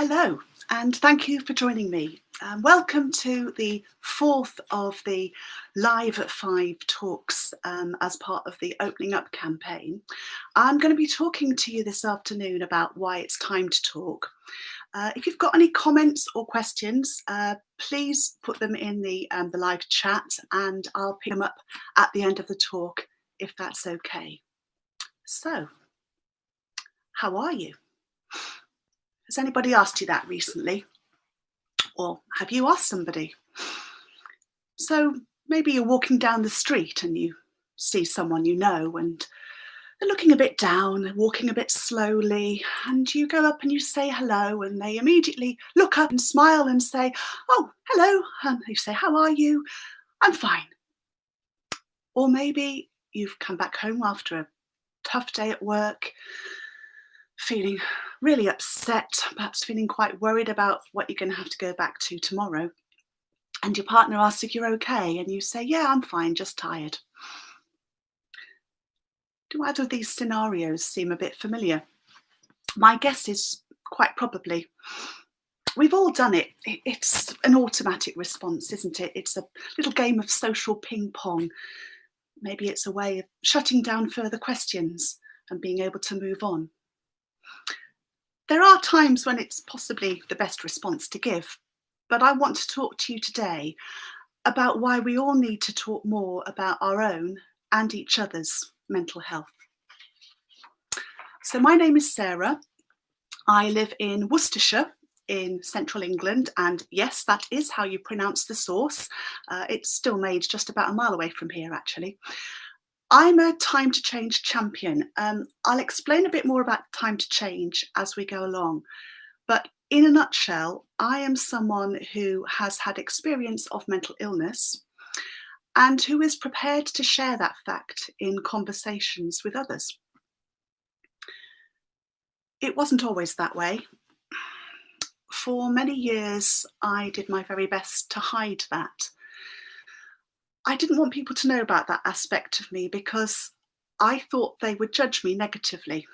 Hello, and thank you for joining me. Welcome to the fourth of the Live at 5 talks as part of the Opening Up campaign. I'm going to be talking to you this afternoon about why it's time to talk. If you've got any comments or questions, please put them in the live chat and I'll pick them up at the end of the talk if that's okay. So, how are you? Has anybody asked you that recently? Or have you asked somebody? So maybe you're walking down the street and you see someone you know and they're looking a bit down, they're walking a bit slowly, and you go up and you say hello and they immediately look up and smile and say, "Oh, hello," and you say, "How are you?" "I'm fine." Or maybe you've come back home after a tough day at work, feeling really upset, perhaps feeling quite worried about what you're going to have to go back to tomorrow. And your partner asks if you're okay, and you say, "Yeah, I'm fine, just tired." Do either of these scenarios seem a bit familiar? My guess is quite probably. We've all done it. It's an automatic response, isn't it? It's a little game of social ping pong. Maybe it's a way of shutting down further questions and being able to move on. There are times when it's possibly the best response to give, but I want to talk to you today about why we all need to talk more about our own and each other's mental health. So my name is Sarah. I live in Worcestershire in central England, and yes, that is how you pronounce the source. It's still made just about a mile away from here, actually. I'm a Time to Change champion. I'll explain a bit more about Time to Change as we go along. But in a nutshell, I am someone who has had experience of mental illness and who is prepared to share that fact in conversations with others. It wasn't always that way. For many years, I did my very best to hide that. I didn't want people to know about that aspect of me because I thought they would judge me negatively.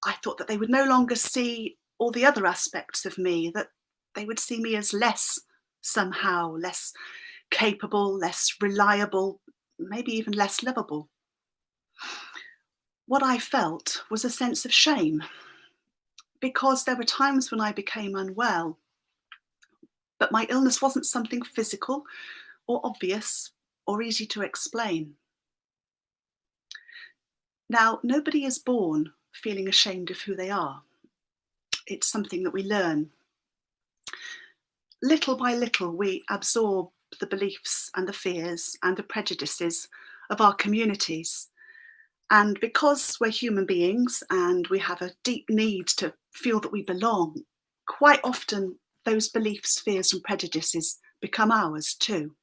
I thought that they would no longer see all the other aspects of me, that they would see me as less somehow, less capable, less reliable, maybe even less lovable. What I felt was a sense of shame because there were times when I became unwell, but my illness wasn't something physical or obvious or easy to explain. Now, nobody is born feeling ashamed of who they are. It's something that we learn. Little by little, we absorb the beliefs and the fears and the prejudices of our communities. And because we're human beings and we have a deep need to feel that we belong, quite often those beliefs, fears, and prejudices become ours too.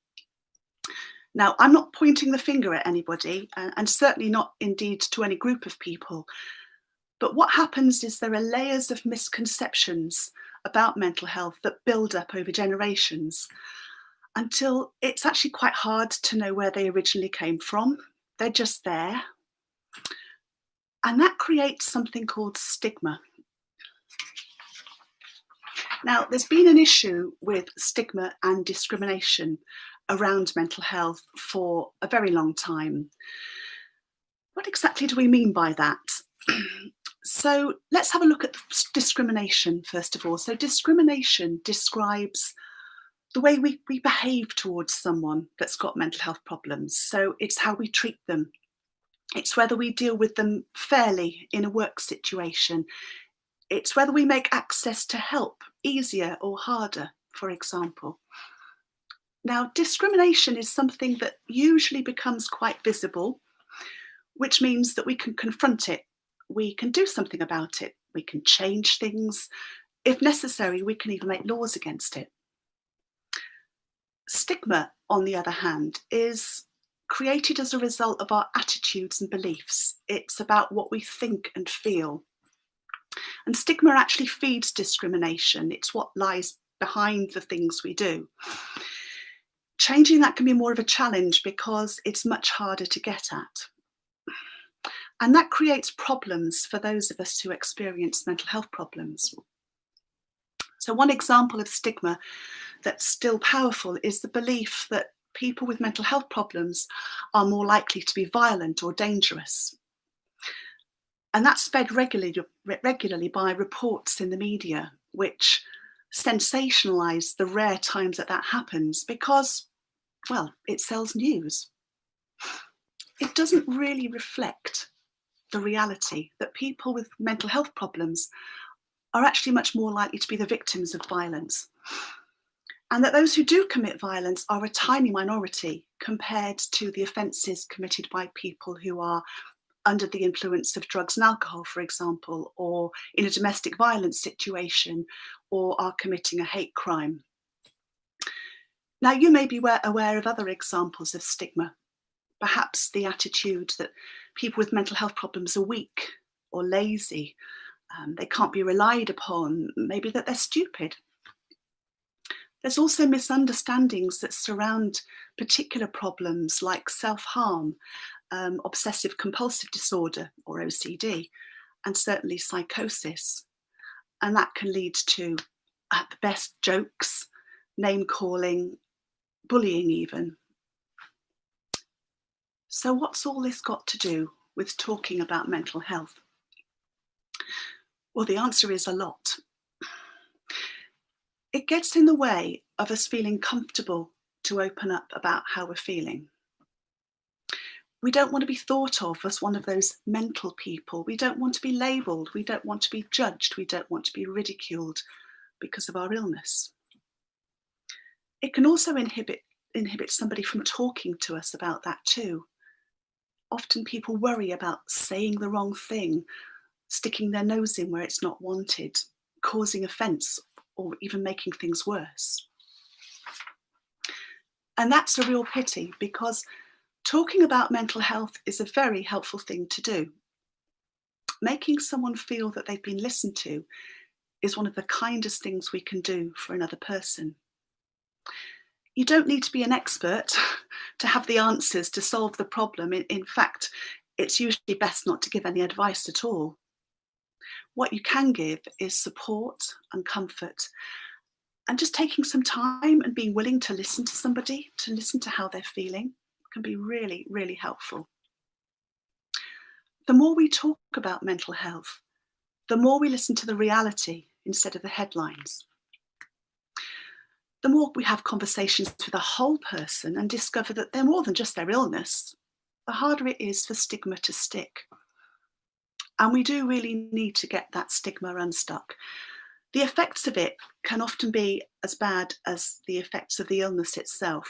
Now, I'm not pointing the finger at anybody, and certainly not indeed to any group of people. But what happens is there are layers of misconceptions about mental health that build up over generations until it's actually quite hard to know where they originally came from. They're just there. And that creates something called stigma. Now, there's been an issue with stigma and discrimination around mental health for a very long time. What exactly do we mean by that? So let's have a look at discrimination first of all. So discrimination describes the way we behave towards someone that's got mental health problems. So it's how we treat them. It's whether we deal with them fairly in a work situation. It's whether we make access to help easier or harder, for example. Now, discrimination is something that usually becomes quite visible, which means that we can confront it. We can do something about it. We can change things. If necessary, we can even make laws against it. Stigma, on the other hand, is created as a result of our attitudes and beliefs. It's about what we think and feel. And stigma actually feeds discrimination. It's what lies behind the things we do. Changing that can be more of a challenge because it's much harder to get at. And that creates problems for those of us who experience mental health problems. So one example of stigma that's still powerful is the belief that people with mental health problems are more likely to be violent or dangerous. And that's fed regularly by reports in the media, which sensationalise the rare times that happens because, well, it sells news. It doesn't really reflect the reality that people with mental health problems are actually much more likely to be the victims of violence. And that those who do commit violence are a tiny minority compared to the offences committed by people who are under the influence of drugs and alcohol, for example, or in a domestic violence situation, or are committing a hate crime. Now, you may be aware of other examples of stigma, perhaps the attitude that people with mental health problems are weak or lazy, they can't be relied upon, maybe that they're stupid. There's also misunderstandings that surround particular problems like self-harm, obsessive compulsive disorder or OCD, and certainly psychosis. And that can lead to, at the best, jokes, name calling, bullying even. So what's all this got to do with talking about mental health? Well, the answer is a lot. It gets in the way of us feeling comfortable to open up about how we're feeling. We don't want to be thought of as one of those mental people. We don't want to be labelled. We don't want to be judged. We don't want to be ridiculed because of our illness. It can also inhibit somebody from talking to us about that too. Often people worry about saying the wrong thing, sticking their nose in where it's not wanted, causing offence, or even making things worse. And that's a real pity, because talking about mental health is a very helpful thing to do. Making someone feel that they've been listened to is one of the kindest things we can do for another person. You don't need to be an expert to have the answers to solve the problem. In fact, it's usually best not to give any advice at all. What you can give is support and comfort, and just taking some time and being willing to listen to somebody, to listen to how they're feeling, can be really, really helpful. The more we talk about mental health, the more we listen to the reality instead of the headlines. The more we have conversations with a whole person and discover that they're more than just their illness, the harder it is for stigma to stick. And we do really need to get that stigma unstuck. The effects of it can often be as bad as the effects of the illness itself.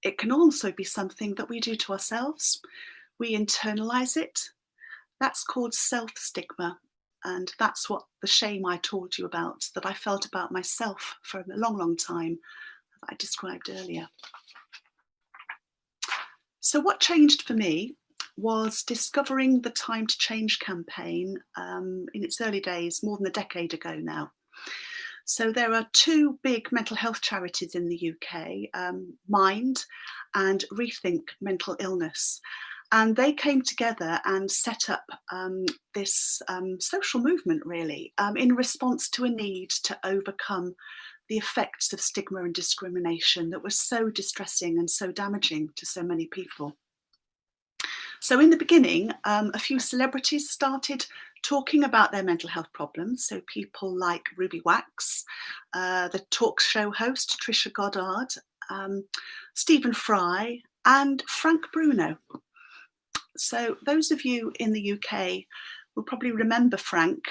It can also be something that we do to ourselves. We internalise it. That's called self-stigma. And that's what the shame I told you about, that I felt about myself for a long, long time, that I described earlier. So what changed for me was discovering the Time to Change campaign in its early days, more than a decade ago now. So there are two big mental health charities in the UK, Mind and Rethink Mental Illness. And they came together and set up this social movement, really, in response to a need to overcome the effects of stigma and discrimination that was so distressing and so damaging to so many people. So in the beginning, a few celebrities started talking about their mental health problems. So people like Ruby Wax, the talk show host Trisha Goddard, Stephen Fry, and Frank Bruno. So those of you in the UK will probably remember Frank.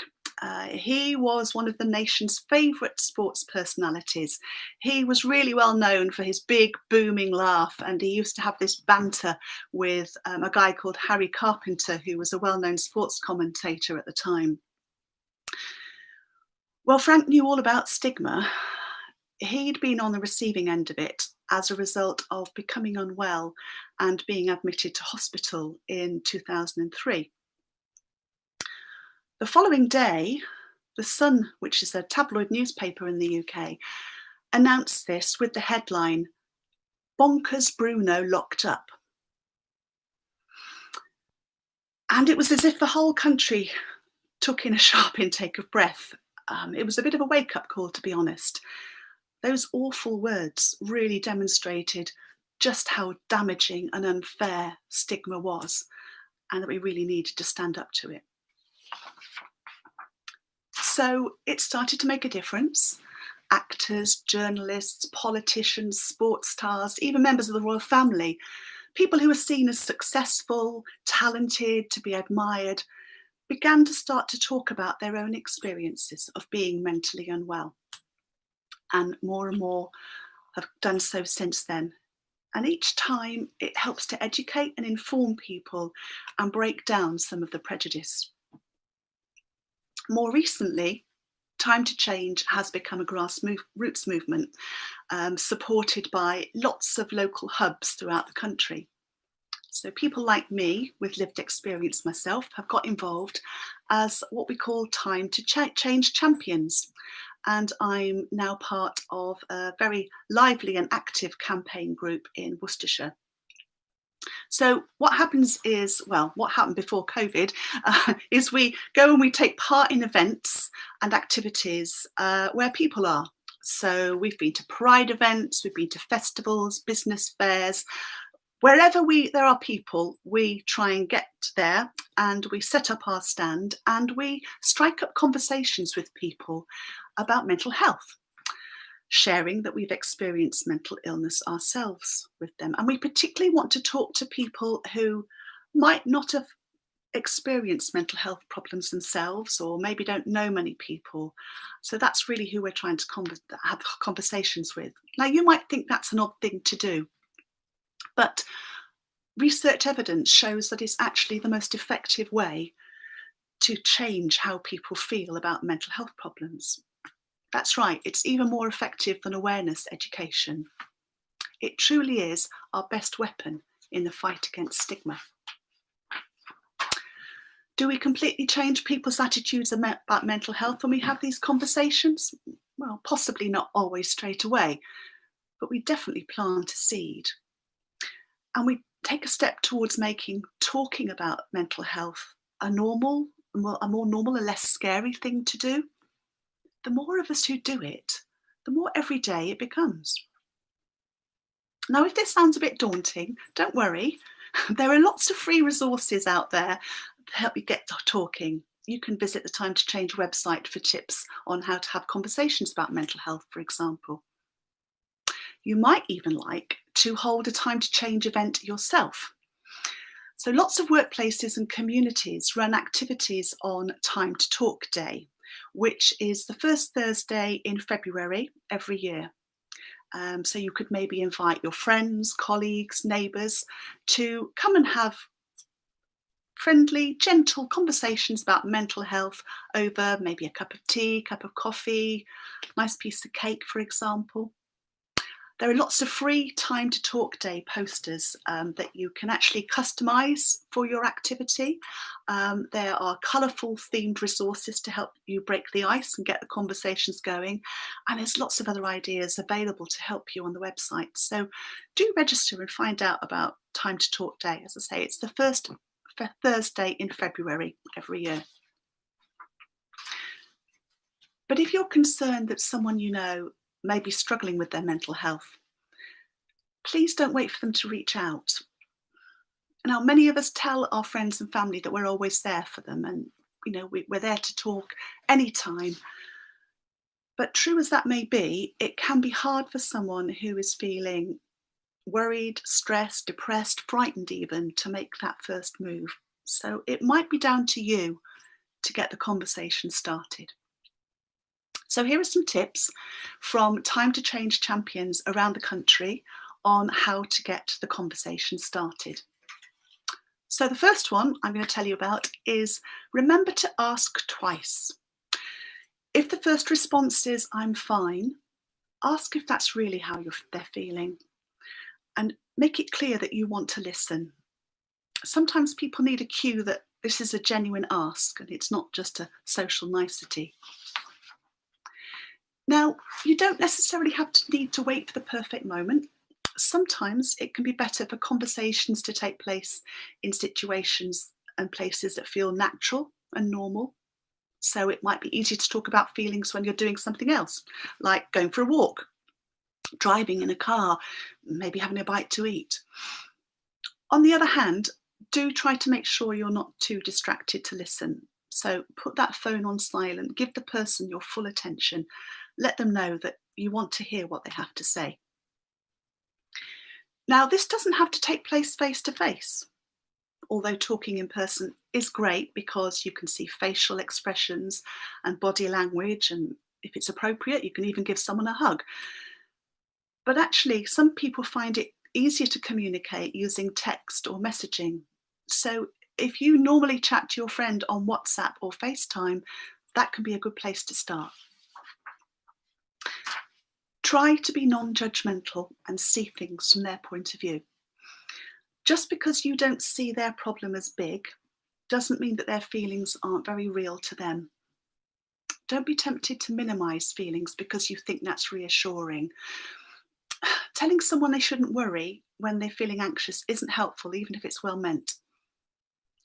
He was one of the nation's favourite sports personalities. He was really well known for his big booming laugh, and he used to have this banter with a guy called Harry Carpenter, who was a well-known sports commentator at the time. Well, Frank knew all about stigma. He'd been on the receiving end of it as a result of becoming unwell and being admitted to hospital in 2003. The following day, The Sun, which is a tabloid newspaper in the UK, announced this with the headline, "Bonkers Bruno locked up." And it was as if the whole country took in a sharp intake of breath. It was a bit of a wake-up call, to be honest. Those awful words really demonstrated just how damaging and unfair stigma was, and that we really needed to stand up to it. So it started to make a difference. Actors, journalists, politicians, sports stars, even members of the royal family, people who were seen as successful, talented, to be admired, began to start to talk about their own experiences of being mentally unwell. And more have done so since then. And each time it helps to educate and inform people and break down some of the prejudice. More recently, Time to Change has become a grassroots movement, supported by lots of local hubs throughout the country. So people like me, with lived experience myself, have got involved as what we call Time to Change champions. And I'm now part of a very lively and active campaign group in Worcestershire. So what happens is, well, what happened before COVID is we go and we take part in events and activities where people are. So we've been to pride events, we've been to festivals, business fairs. Wherever there are people, we try and get there, and we set up our stand and we strike up conversations with people about mental health, sharing that we've experienced mental illness ourselves with them. And we particularly want to talk to people who might not have experienced mental health problems themselves, or maybe don't know many people. So that's really who we're trying to have conversations with. Now, you might think that's an odd thing to do, but research evidence shows that it's actually the most effective way to change how people feel about mental health problems. That's right, it's even more effective than awareness education. It truly is our best weapon in the fight against stigma. Do we completely change people's attitudes about mental health when we have these conversations? Well, possibly not always straight away, but we definitely plant a seed. And we take a step towards making talking about mental health a more normal and less scary thing to do. The more of us who do it, the more everyday it becomes. Now, if this sounds a bit daunting, don't worry. There are lots of free resources out there to help you get talking. You can visit the Time to Change website for tips on how to have conversations about mental health, for example. You might even like to hold a Time to Change event yourself. So lots of workplaces and communities run activities on Time to Talk Day, which is the first Thursday in February every year. So you could maybe invite your friends, colleagues, neighbours to come and have friendly, gentle conversations about mental health over maybe a cup of tea, cup of coffee, nice piece of cake, for example. There are lots of free Time to Talk Day posters that you can actually customise for your activity. There are colourful themed resources to help you break the ice and get the conversations going. And there's lots of other ideas available to help you on the website. So do register and find out about Time to Talk Day. As I say, it's the first Thursday in February every year. But if you're concerned that someone you know may be struggling with their mental health, please don't wait for them to reach out. Now, many of us tell our friends and family that we're always there for them, and we're there to talk anytime. But true as that may be, it can be hard for someone who is feeling worried, stressed, depressed, frightened even, to make that first move. So it might be down to you to get the conversation started. So here are some tips from Time to Change champions around the country on how to get the conversation started. So the first one I'm going to tell you about is remember to ask twice. If the first response is "I'm fine," ask if that's really how they're feeling, and make it clear that you want to listen. Sometimes people need a cue that this is a genuine ask and it's not just a social nicety. Now, you don't necessarily need to wait for the perfect moment. Sometimes it can be better for conversations to take place in situations and places that feel natural and normal. So it might be easier to talk about feelings when you're doing something else, like going for a walk, driving in a car, maybe having a bite to eat. On the other hand, do try to make sure you're not too distracted to listen. So put that phone on silent, give the person your full attention, let them know that you want to hear what they have to say. Now, this doesn't have to take place face to face, although talking in person is great because you can see facial expressions and body language, and if it's appropriate, you can even give someone a hug. But actually, some people find it easier to communicate using text or messaging. So if you normally chat to your friend on WhatsApp or FaceTime, that can be a good place to start. Try to be non-judgmental and see things from their point of view. Just because you don't see their problem as big doesn't mean that their feelings aren't very real to them. Don't be tempted to minimize feelings because you think that's reassuring. Telling someone they shouldn't worry when they're feeling anxious isn't helpful, even if it's well meant.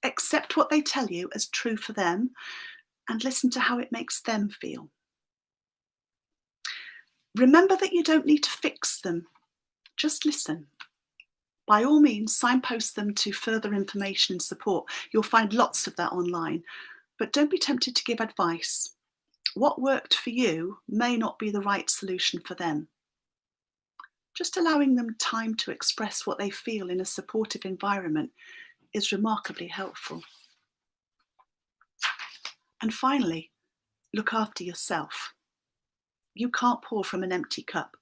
Accept what they tell you as true for them and listen to how it makes them feel. Remember that you don't need to fix them, just listen. By all means, signpost them to further information and support. You'll find lots of that online, but don't be tempted to give advice. What worked for you may not be the right solution for them. Just allowing them time to express what they feel in a supportive environment is remarkably helpful. And finally, look after yourself. You can't pour from an empty cup,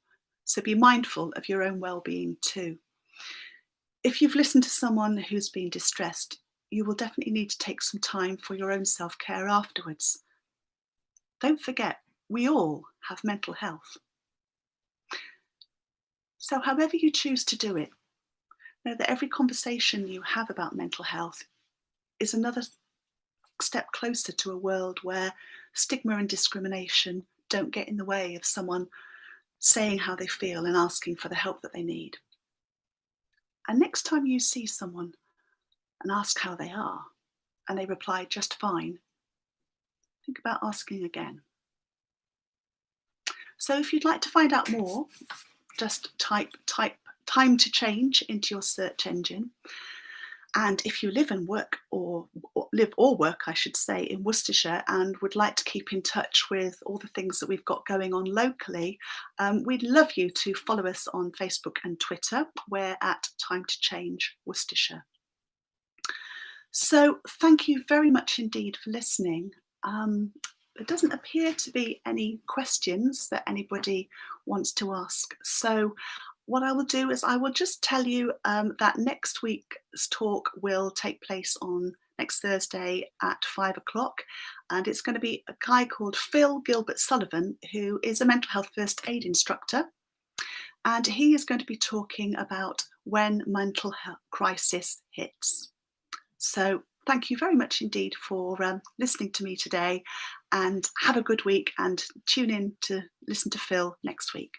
so be mindful of your own well-being too. If you've listened to someone who's been distressed, you will definitely need to take some time for your own self-care afterwards. Don't forget, we all have mental health. So however you choose to do it, know that every conversation you have about mental health is another step closer to a world where stigma and discrimination don't get in the way of someone saying how they feel and asking for the help that they need. And next time you see someone and ask how they are, and they reply just fine, think about asking again. So if you'd like to find out more, just type time to change into your search engine. And if you live and work or work, I should say, in Worcestershire and would like to keep in touch with all the things that we've got going on locally, we'd love you to follow us on Facebook and Twitter. We're at Time to Change Worcestershire. So thank you very much indeed for listening. There doesn't appear to be any questions that anybody wants to ask. So what I will do is I will just tell you that next week's talk will take place on next Thursday at 5 o'clock. And it's going to be a guy called Phil Gilbert Sullivan, who is a mental health first aid instructor. And he is going to be talking about when mental health crisis hits. So thank you very much indeed for listening to me today, and have a good week, and tune in to listen to Phil next week.